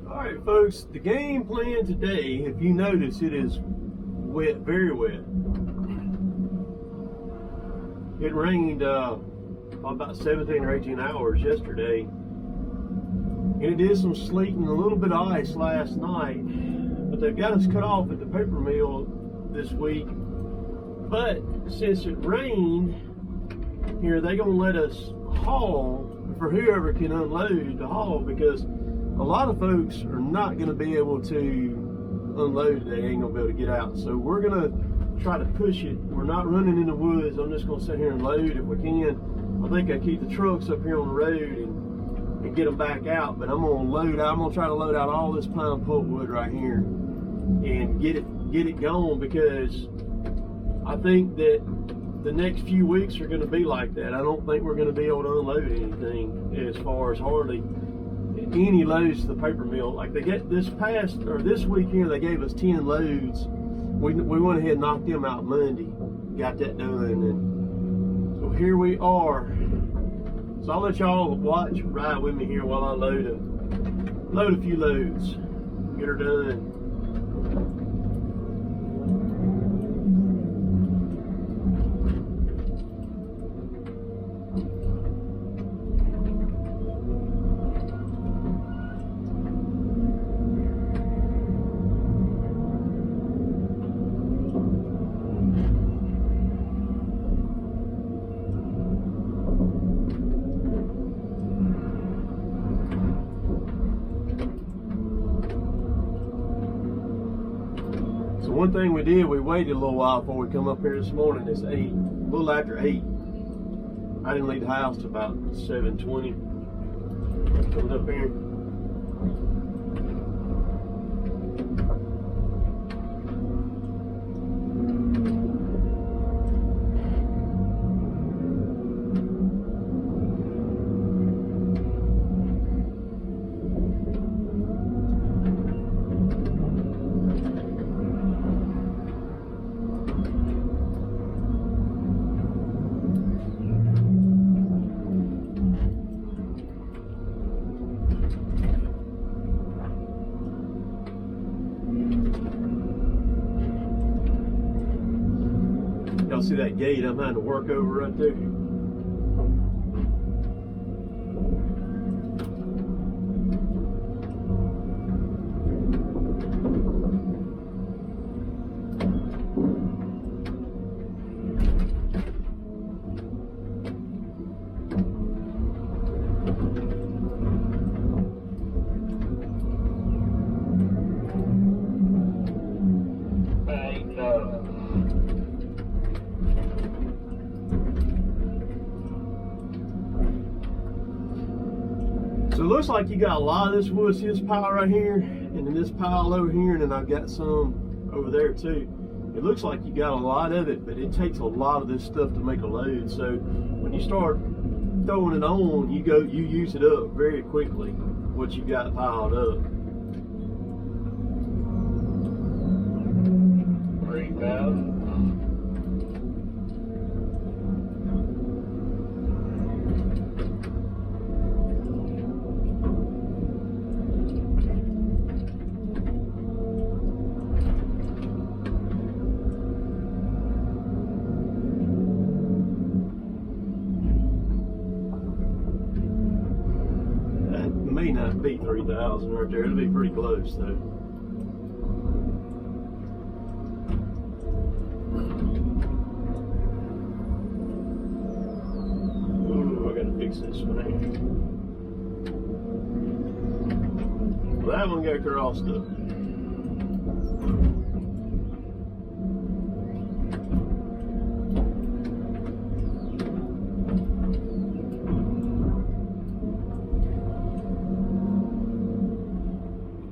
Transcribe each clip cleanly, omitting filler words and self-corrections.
Alright folks, the game plan today, if you notice, it is wet, very wet. It rained about 17 or 18 hours yesterday. And it did some sleet and a little bit of ice last night. But they've got us cut off at the paper mill this week. But since it rained, here they're gonna let us haul for whoever can unload to haul, because a lot of folks are not going to be able to unload today. They ain't going to be able to get out. So we're going to try to push it. We're not running in the woods. I'm just going to sit here and load if we can. I think I keep the trucks up here on the road and get them back out. But I'm going to load out. I'm going to try to load out all this pine pulpwood right here and get it going, because I think that the next few weeks are going to be like that. I don't think we're going to be able to unload anything as far as hardly any loads to the paper mill. Like they get this week here, they gave us 10 loads. We went ahead and knocked them out Monday, got that done, and so here we are. So I'll let y'all ride with me here while I load a few loads, get her done. One thing we did, we waited a little while before we come up here this morning. It's 8, a little after 8. I didn't leave the house till about 7:20. Coming up here. Y'all see that gate I'm having to work over right there? So it looks like you got a lot of this wood. See this pile right here, and then this pile over here, and then I've got some over there too. It looks like you got a lot of it, but it takes a lot of this stuff to make a load. So when you start throwing it on, you use it up very quickly, what you got piled up. 3,000. May not be 3,000 right there. It'll be pretty close though. Ooh, I gotta fix this one here. Well, that one got crossed up.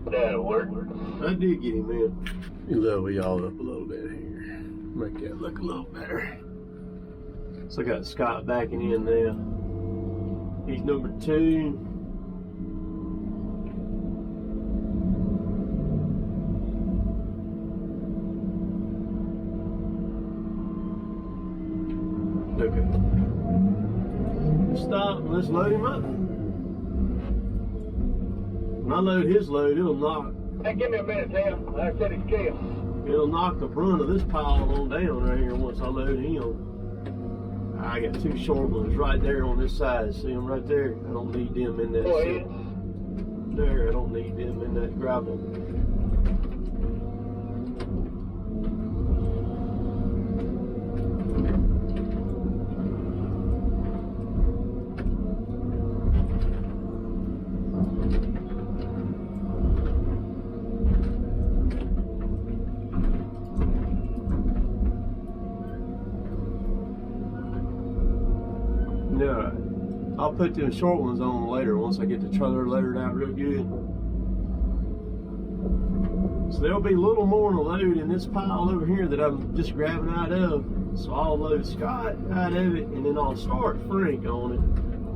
That'll work. I did get him in. Lower y'all up a little bit here. Make that look a little better. So I got Scott backing in now. He's number 2. Okay. Stop and let's load him up. When I load his load, it'll knock. Hey, give me a minute, Tim. I said it's Kim. It'll knock the brunt of this pile on down right here once I load him. I got two short ones right there on this side. See them right there? I don't need them in that. Go ahead. There, I don't need them in that gravel. No, I'll put them short ones on later once I get the trailer loaded out real good. So there'll be a little more on the load in this pile over here that I'm just grabbing out of. So I'll load Scott out of it, and then I'll start Frank on it.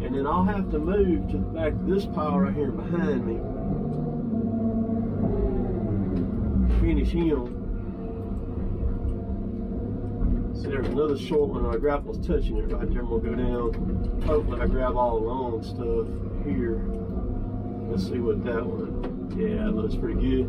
And then I'll have to move to the back of this pile right here behind me. Finish him. So there's another short one. My grapple's touching it right there. I'm gonna go down. Hopefully I grab all the long stuff here. Let's see what that one. Yeah, it looks pretty good.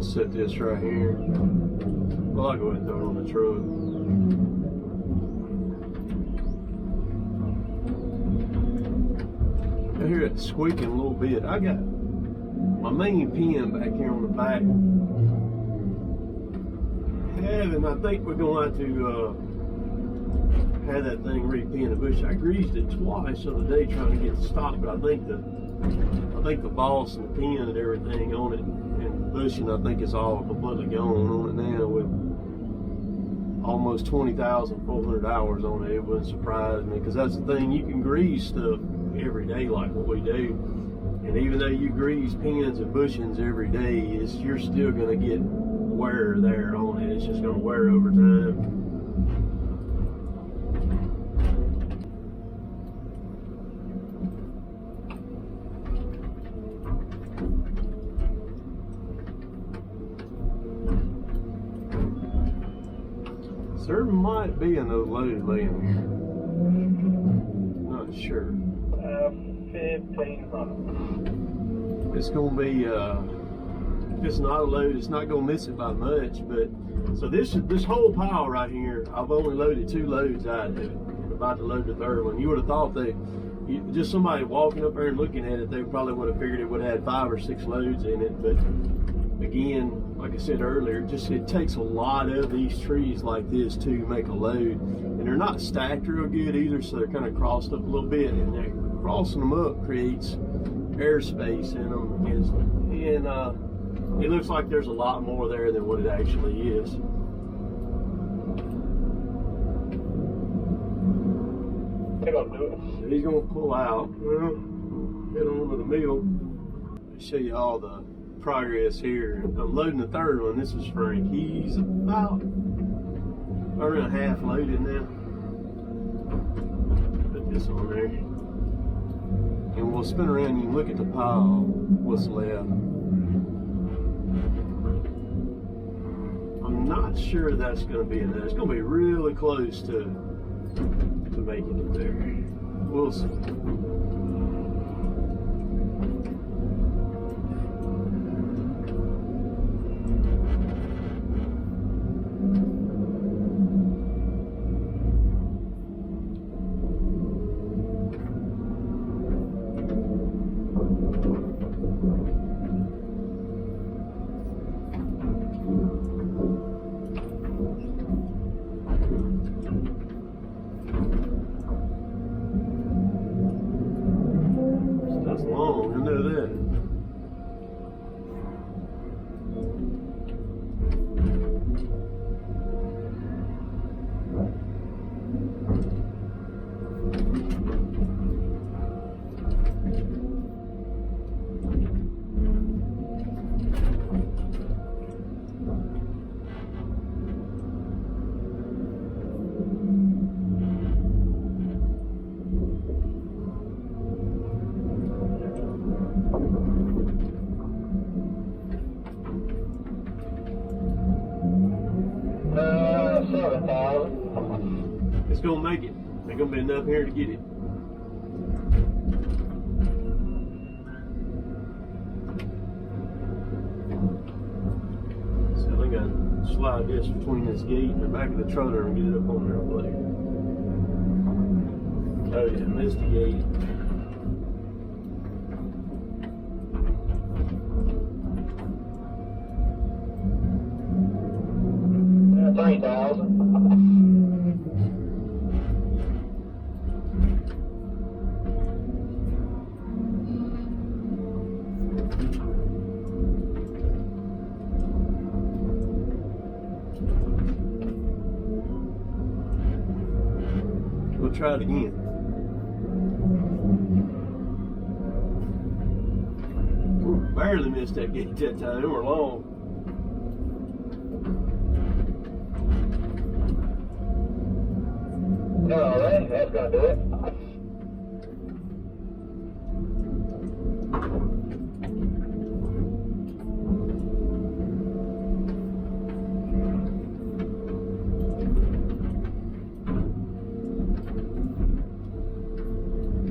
Set this right here. Well, I'll go ahead and throw it on the truck. I hear it squeaking a little bit. I got my main pin back here on the back. And I think we're going to have to have that thing re-pinned to bush. I greased it twice the other day trying to get it stopped, but I think the boss and the pin and everything on it and bushing, I think it's all completely gone on it now with almost 20,400 hours on it. It wouldn't surprise me, because that's the thing, you can grease stuff every day like what we do, and even though you grease pins and bushings every day, you're still going to get wear there on it. It's just going to wear over time. There might be another load laying here. Not sure. 1,500. It's going to be, if it's not a load, it's not going to miss it by much. But so this whole pile right here, I've only loaded 2 loads out of it. I'm about to load the third one. You would have thought that just somebody walking up there and looking at it, they probably would have figured it would have had 5 or 6 loads in it. But again, like I said earlier, it takes a lot of these trees like this to make a load, and they're not stacked real good either, so they're kind of crossed up a little bit, and crossing them up creates airspace in them, and it looks like there's a lot more there than what it actually is. They're gonna do it. He's gonna pull out, head on to the mill. I'll show you all the progress here. I'm loading the third one. This is Frank. He's about around half loaded now. Put this on there, and we'll spin around and you can look at the pile, what's left. I'm not sure that's going to be enough. It's going to be really close to making it there. We'll see. 20,000. It's gonna make it. There's gonna be enough here to get it. So I think I slide this between this gate and the back of the trailer and get it up on there later. Oh yeah, missed the gate. Yeah, 3,000. We'll try it again. Ooh, barely missed that gate that time. They were long. All right, that's gonna do it.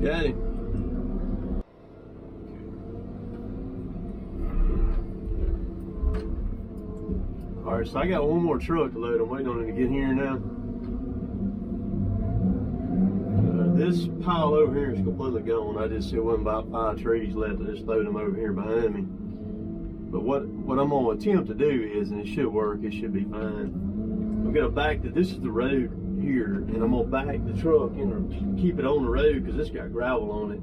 Got him. All right, so I got one more truck to load. I'm waiting on it to get here now. This pile over here is completely gone. I just see one about 5 trees left. I just load them over here behind me. But what I'm gonna attempt to do is, and it should work, it should be fine. I'm gonna back this is the road here, and I'm gonna back the truck and keep it on the road because it's got gravel on it.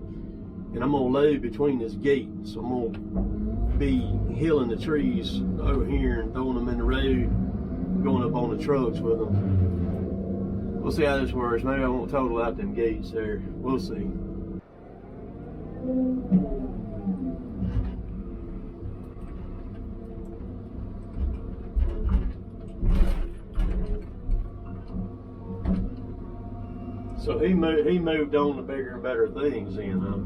And I'm gonna load between this gate. So I'm gonna be hilling the trees over here and throwing them in the road, going up on the trucks with them. We'll see how this works. Maybe I won't total out them gates there. We'll see. So he moved on to bigger and better things then, huh?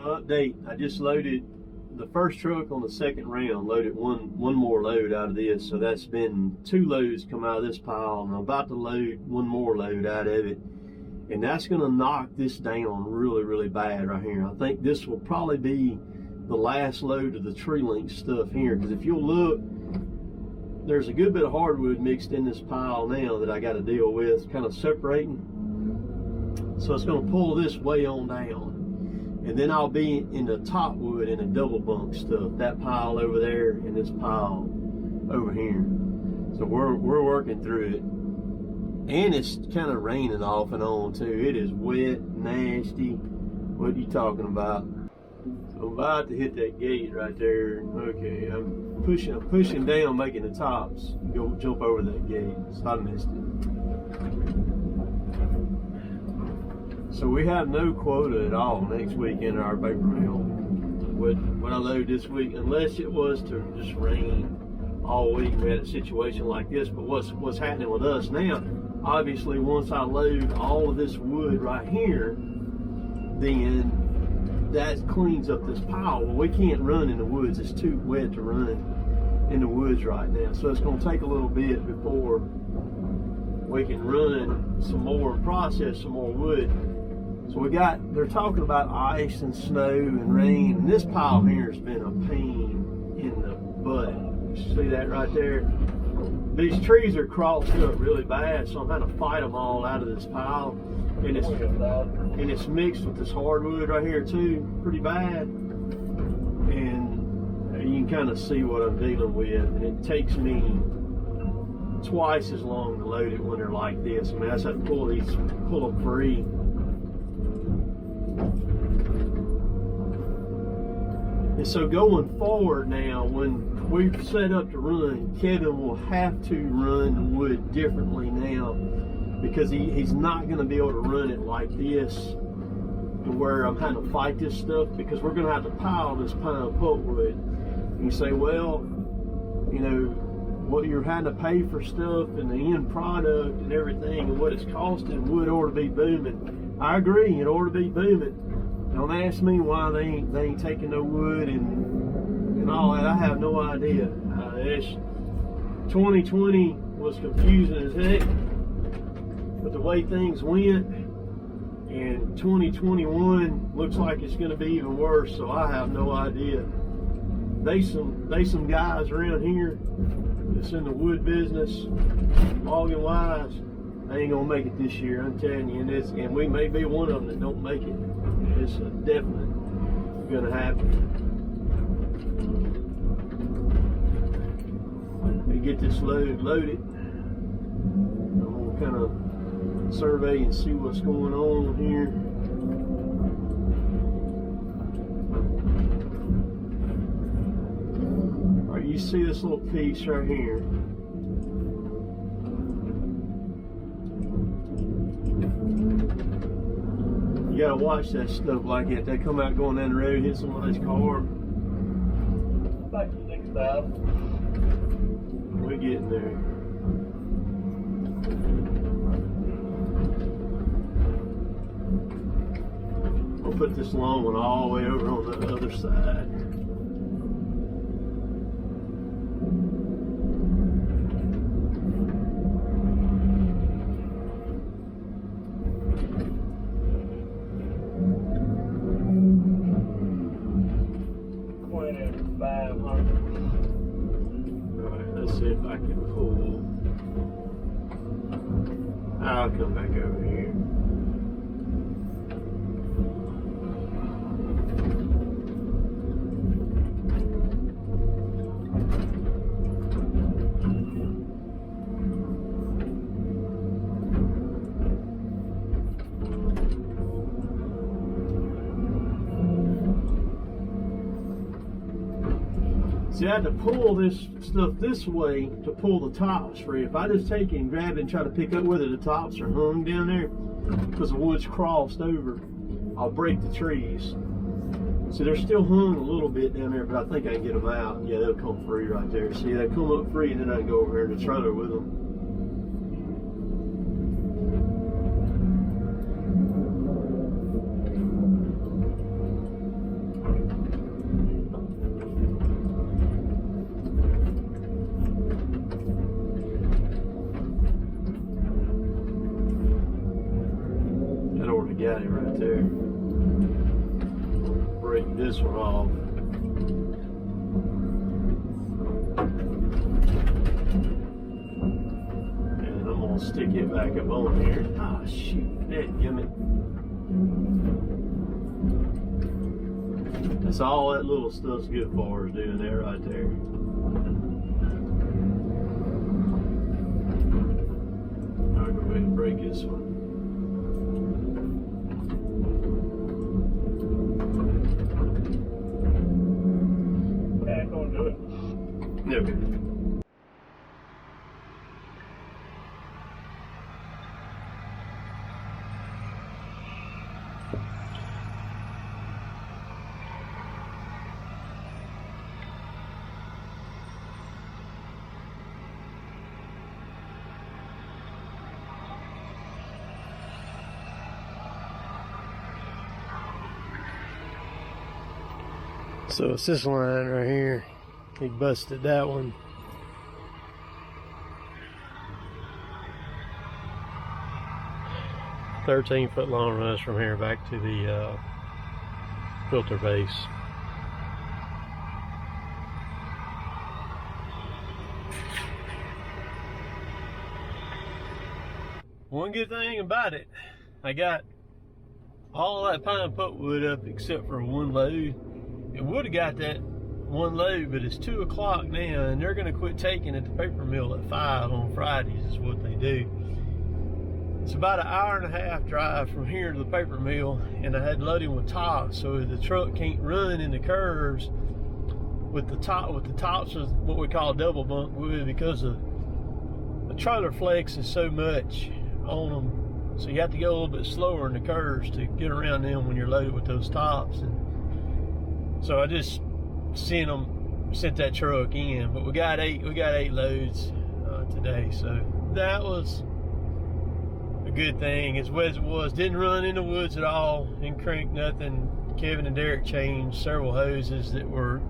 Update, I just loaded the first truck on the second round, loaded one more load out of this, so that's been 2 loads come out of this pile, and I'm about to load one more load out of it, and that's going to knock this down really bad right here. I think this will probably be the last load of the tree link stuff here, because if you'll look, there's a good bit of hardwood mixed in this pile now that I got to deal with, kind of separating, so it's going to pull this way on down. And then I'll be in the top wood and the double bunk stuff, that pile over there and this pile over here. So we're working through it. And it's kind of raining off and on too. It is wet, nasty. What are you talking about? So I'm about to hit that gate right there. Okay, I'm pushing down, making the tops go jump over that gate. So I missed it. So we have no quota at all next week in our paper mill. What I load this week, unless it was to just rain all week. We had a situation like this, but what's happening with us now, obviously once I load all of this wood right here, then that cleans up this pile. Well, we can't run in the woods. It's too wet to run in the woods right now. So it's going to take a little bit before we can run some more and process some more wood. So they're talking about ice and snow and rain, and this pile here has been a pain in the butt. You see that right there? These trees are crossed up really bad, so I'm having to fight them all out of this pile. And it's mixed with this hardwood right here too, pretty bad. And you can kind of see what I'm dealing with. And it takes me twice as long to load it when they're like this. I mean, I just have to pull them free. And so going forward now, when we've set up to run, Kevin will have to run the wood differently now, because he's not going to be able to run it like this, to where I'm having to fight this stuff, because we're going to have to pile this pine pulpwood. And you say, well, you know, what you're having to pay for stuff and the end product and everything and what it's costing, wood ought to be booming. I agree, it ought to be booming. Don't ask me why they ain't taking no wood and all that. I have no idea. 2020 was confusing as heck, but the way things went, and 2021 looks like it's going to be even worse. So I have no idea. They some guys around here that's in the wood business, logging wise. They ain't gonna make it this year. I'm telling you, and we may be one of them that don't make it. It's definitely gonna happen. We get this loaded. I'm gonna kind of survey and see what's going on here. All right, you see this little piece right here. You gotta watch that stuff like that. They come out going down the road, hit somebody's car. Like 6,000. We're getting there. We'll put this long one all the way over on the other side. See if I can pull. I'll come back over here. See, I had to pull this stuff this way to pull the tops free. If I just take it and grab it and try to pick up whether the tops are hung down there, because the wood's crossed over, I'll break the trees. See, they're still hung a little bit down there, but I think I can get them out. Yeah, they'll come free right there. See, they come up free, and then I can go over here to the trailer with them. Got it right there. Break this one off. And I'm gonna stick it back up on here. Ah, shoot, that gimme. That's all that little stuff's good for, is doing that right there. I'll go ahead and break this one. Okay. So it's this line right here. He busted that one. "13-foot long runs from here back to the filter base." One good thing about it, I got all that pine pulpwood up except for one load. It would have got that one load, but it's 2 o'clock now, and they're going to quit taking at the paper mill at 5 on Fridays is what they do. It's about an hour and a half drive from here to the paper mill, and I had loading with tops, so the truck can't run in the curves with the tops of what we call double bunk wood, because of the trailer flex is so much on them. So you have to go a little bit slower in the curves to get around them when you're loaded with those tops. And so I just sent that truck in, but we got eight loads today. So that was a good thing. As wet as it was, didn't run in the woods at all, didn't crank nothing. Kevin and Derek changed several hoses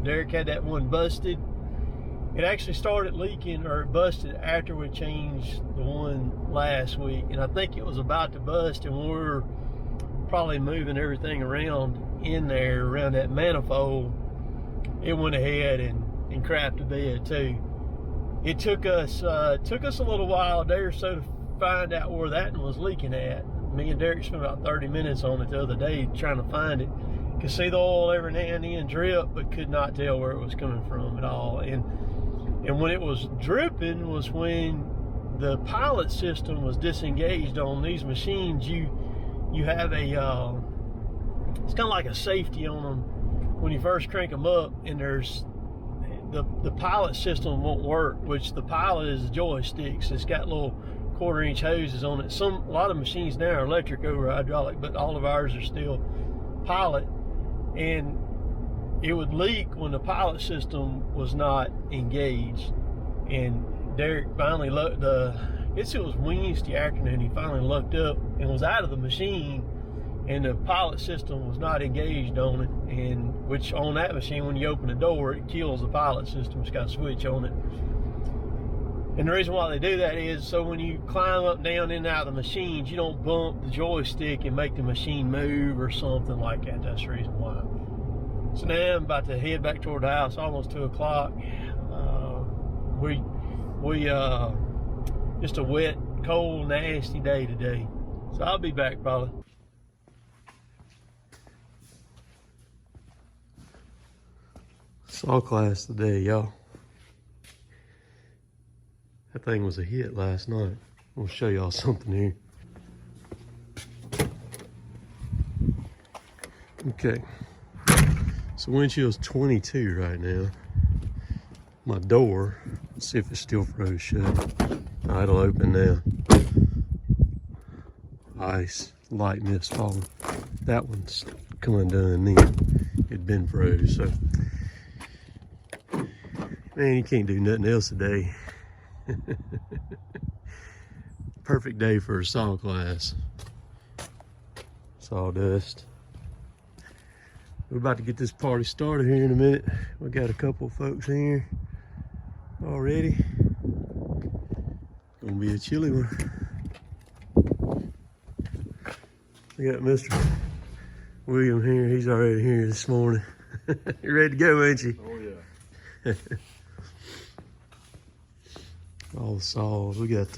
Derek had that one busted. It actually started leaking, or it busted after we changed the one last week, and I think it was about to bust, and we were probably moving everything around in there around that manifold. It went ahead and crapped the bed too. It took us a little while, a day or so, to find out where that one was leaking at. Me and Derek spent about 30 minutes on it the other day trying to find it. Could see the oil every now and then drip, but could not tell where it was coming from at all. And when it was dripping was when the pilot system was disengaged on these machines. You have a it's kind of like a safety on them when you first crank them up, and there's the pilot system won't work, which the pilot is the joysticks. It's got little 1/4-inch hoses on it. A lot of machines now are electric over hydraulic, but all of ours are still pilot, and it would leak when the pilot system was not engaged. And Derek finally I guess it was Wednesday afternoon, he finally looked up and was out of the machine, and the pilot system was not engaged on it. And which on that machine, when you open the door, it kills the pilot system. It's got a switch on it. And the reason why they do that is so when you climb up, down, in and out of the machines, you don't bump the joystick and make the machine move or something like that. That's the reason why. So now I'm about to head back toward the house, almost 2 o'clock. Just a wet, cold, nasty day today. So I'll be back probably. Saw class today, y'all. That thing was a hit last night. I'm gonna show y'all something here. Okay. So windshield's 22 right now. My door, let's see if it's still froze shut. Oh, it'll open now. Ice, light mist falling. That one's come undone then. It'd been froze, so. Man, you can't do nothing else today. Perfect day for a saw class. Sawdust. We're about to get this party started here in a minute. We got a couple of folks here already. Gonna be a chilly one. We got Mr. William here. He's already here this morning. You ready to go, ain't you? Oh yeah. All the saws. We got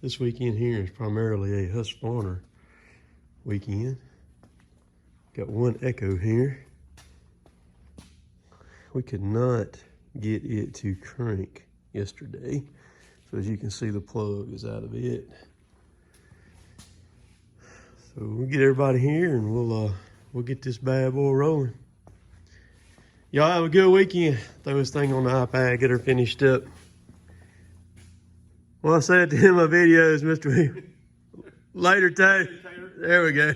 this weekend here is primarily a Husqvarna weekend. Got one Echo here. We could not get it to crank yesterday. So as you can see, the plug is out of it. So we'll get everybody here and we'll get this bad boy rolling. Y'all have a good weekend. Throw this thing on the iPad, get her finished up. Well, I said to him in my videos, Mr. Later, Tay. There we go.